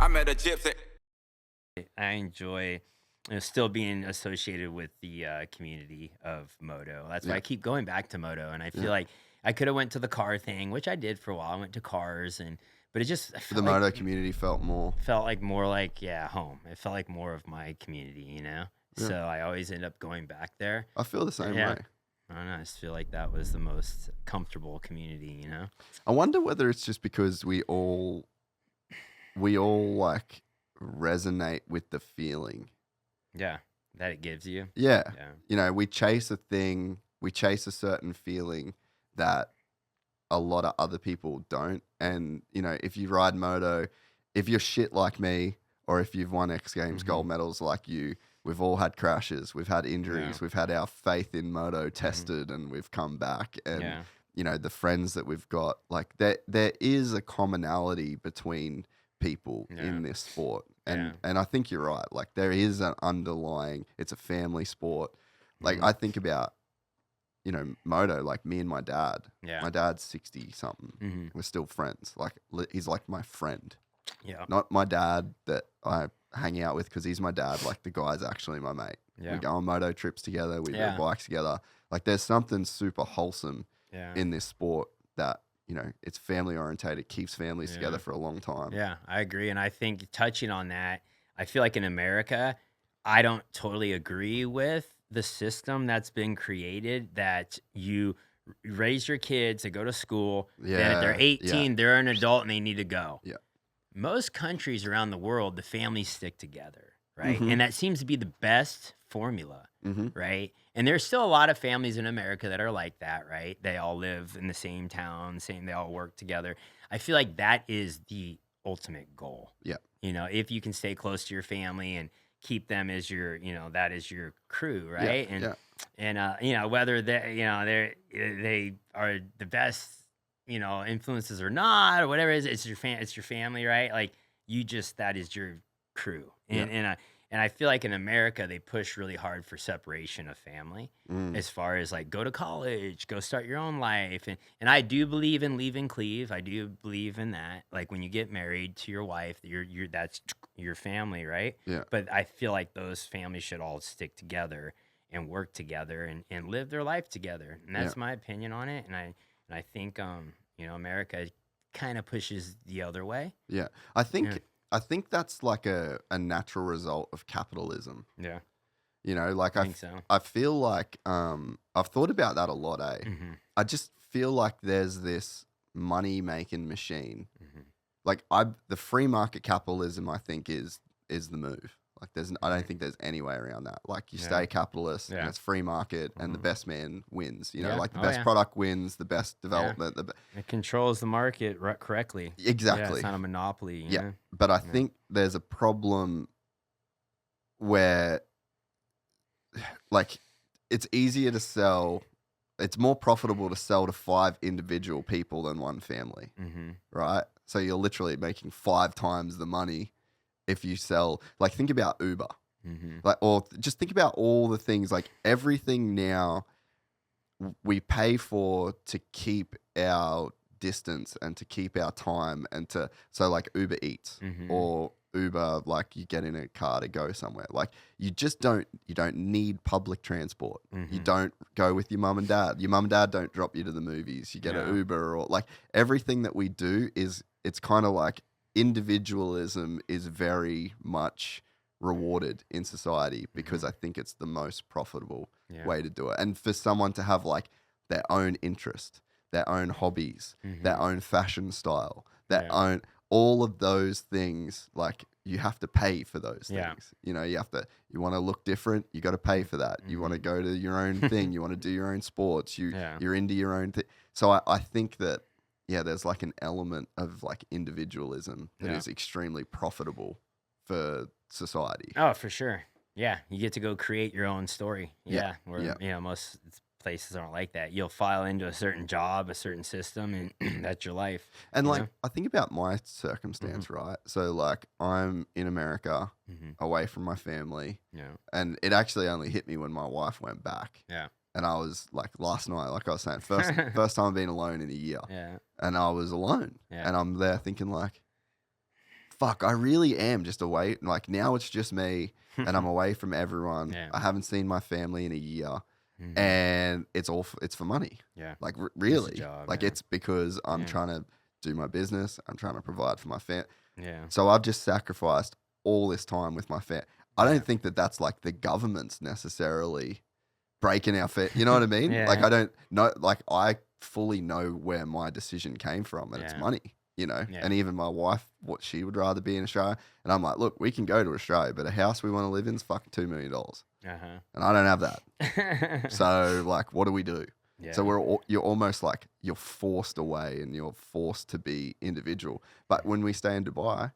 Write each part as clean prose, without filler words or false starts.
I met a gypsy. I enjoy still being associated with the community of moto. That's why Yeah. I keep going back to moto, and I feel Yeah. like I could have went to the car thing, which I did for a while. I went to cars, but it just I The felt like moto community felt more. more like home. It felt like more of my community, you know. Yeah. So I always end up going back there. I feel the same Yeah. way. I don't know. I just feel like that was the most comfortable community, you know. I wonder whether it's just because we all like resonate with the feeling. Yeah, that it gives you. Yeah. Yeah. You know, we chase a thing, we chase a certain feeling that a lot of other people don't. And, you know, if you ride moto, if you're shit like me, or if you've won X Games gold medals like you, we've all had crashes, we've had injuries, we've had our faith in moto tested, and we've come back. And, you know, the friends that we've got, like there is a commonality between people in this sport. And I think you're right. Like there is an underlying, it's a family sport. Like I think about, you know, moto, like me and my dad. Yeah. My dad's 60 something. We're still friends. Like he's like my friend. Yeah. Not my dad that I hang out with because he's my dad. Like the guy's actually my mate. Yeah. We go on moto trips together. We ride bikes together. Like there's something super wholesome in this sport that, you know, it's family orientated, keeps families together for a long time. Yeah, I agree. And I think touching on that, I feel like in America, I don't totally agree with the system that's been created that you raise your kids to go to school. Then if they're 18, they're an adult and they need to go. Yeah. Most countries around the world, the families stick together, right? And that seems to be the best formula, right? And there's still a lot of families in America that are like that, right? They all live in the same town, they all work together. I feel like that is the ultimate goal. Yeah. You know, if you can stay close to your family and keep them as your, you know, that is your crew, right? And you know, whether they are the best, you know, influences or not, or whatever it is, it's your family, right? Like that is your crew. And I feel like in America, they push really hard for separation of family as far as like go to college, go start your own life. And I do believe in leaving cleave. I do believe in that. Like when you get married to your wife, that's your family, right? Yeah. But I feel like those families should all stick together and work together and live their life together. And that's my opinion on it. And I think, you know, America kind of pushes the other way. Yeah. I think that's like a natural result of capitalism. Yeah. You know, like I think so. I feel like I've thought about that a lot, eh? I just feel like there's this money making machine. Like the free market capitalism, I think is the move. Like I don't think there's any way around that. Like you stay capitalist and it's free market and the best man wins. You know, like the best product wins, the best development. It controls the market correctly. Exactly. Yeah, it's not a monopoly. You know? But I think there's a problem where like it's easier to sell. It's more profitable to sell to 5 individual people than one family, right? So you're literally making 5 times the money if you sell, like think about Uber, like, or just think about all the things, like everything now we pay for to keep our distance and to keep our time so like Uber Eats or Uber, like you get in a car to go somewhere. Like you don't need public transport. You don't go with your mum and dad. Your mum and dad don't drop you to the movies. You get an Uber or like everything that we do it's kind of like individualism is very much rewarded in society because I think it's the most profitable way to do it. And for someone to have like their own interest, their own hobbies, their own fashion style, their own, all of those things, like you have to pay for those things. You know, you want to look different, you got to pay for that. You want to go to your own thing, you want to do your own sports, you're into your own thing. So I think that, there's like an element of like individualism that is extremely profitable for society. Oh, for sure. Yeah, you get to go create your own story. You know, most places aren't like that. You'll file into a certain job, a certain system, and that's your life. And like, I think about my circumstance, right? So like I'm in America, away from my family. And it actually only hit me when my wife went back. And I was like last night, like I was saying, first time I've been alone in a year. And I was alone. And I'm there thinking like, fuck, I really am just away. Like now it's just me and I'm away from everyone. Yeah. I haven't seen my family in a year. Mhm. And it's for money. Yeah. Like really, job, like yeah. it's because I'm Yeah. trying to do my business. I'm trying to provide for my family. Yeah. So I've just sacrificed all this time with my family. I don't think that that's like the government's necessarily breaking our family. You know what I mean? Yeah. Like I don't know. Like I fully know where my decision came from, and it's Yeah. money. You know, Yeah. and even my wife, what she would rather be in Australia. And I'm like, look, we can go to Australia, but a house we want to live in is fucking $2 million. Uh-huh. And I don't have that. So like, what do we do? Yeah. So you're almost like you're forced away and you're forced to be individual. But when we stay in Dubai,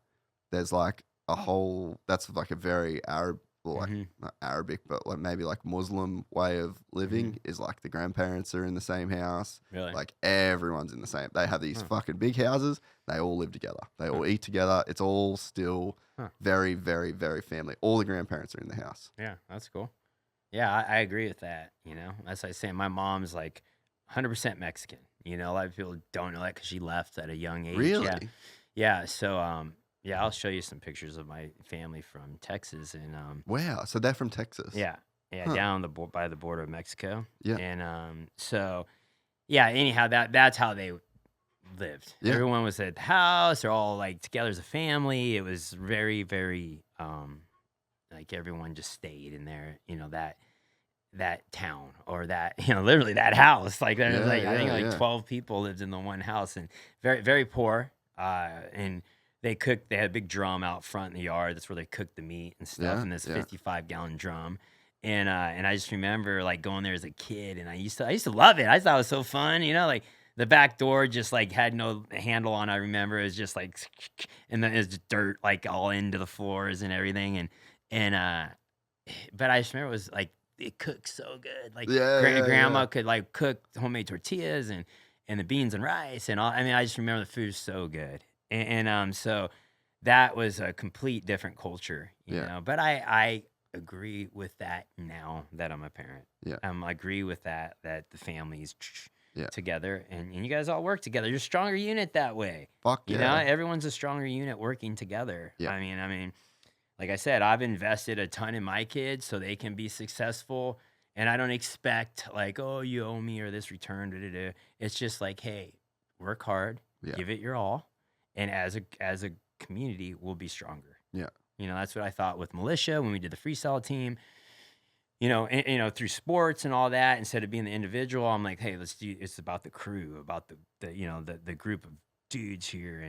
there's like a whole, that's like a very Arab, or like not Arabic, but like maybe like Muslim way of living is like the grandparents are in the same house. Really? Like everyone's in the same. They have these fucking big houses. They all live together. They all eat together. It's all still very, very, very family. All the grandparents are in the house. Yeah, that's cool. Yeah, I agree with that. You know, as I say, my mom's like 100% Mexican. You know, a lot of people don't know that because she left at a young age. Really? Yeah. Yeah. So, yeah, I'll show you some pictures of my family from Texas and Wow. So they're from Texas. yeah, down by the border of Mexico. Yeah. And so yeah, anyhow, that's how they lived. Yeah. Everyone was at the house. They're all like together as a family. It was very, very like everyone just stayed in there. You know that town or that literally that house. Like there was I think 12 people lived in the one house and very, very poor. And they cooked. They had a big drum out front in the yard. That's where they cooked the meat and stuff in this 55-gallon drum. And I just remember like going there as a kid, and I used to love it. I thought it was so fun, like the back door just like had no handle on. I remember it was just like, and then it was just dirt like all into the floors and everything. But I just remember it was like it cooked so good. Like grandma could like cook homemade tortillas and the beans and rice and all. I mean, I just remember the food was so good. And so that was a complete different culture, you know. But I agree with that now that I'm a parent. Yeah. I agree with that the family's together and you guys all work together. You're a stronger unit that way. Fuck yeah. You know, everyone's a stronger unit working together. Yeah. I mean, like I said, I've invested a ton in my kids so they can be successful. And I don't expect like, oh, you owe me or this return. Da-da-da. It's just like, hey, work hard, give it your all. And as a community, we'll be stronger. Yeah. That's what I thought with militia when we did the freestyle team. Through sports and all that, instead of being the individual, I'm like, hey, it's about the crew, about the group of dudes here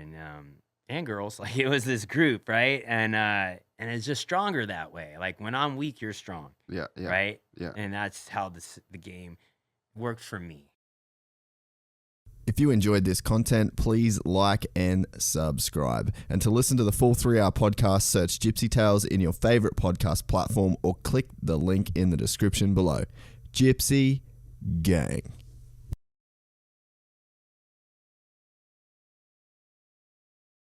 and girls. Like it was this group, right? And it's just stronger that way. Like when I'm weak, you're strong. Yeah. Right? Yeah. And that's how the game worked for me. If you enjoyed this content, please like and subscribe. And to listen to the full 3-hour podcast, search Gypsy Tales in your favorite podcast platform or click the link in the description below. Gypsy Gang.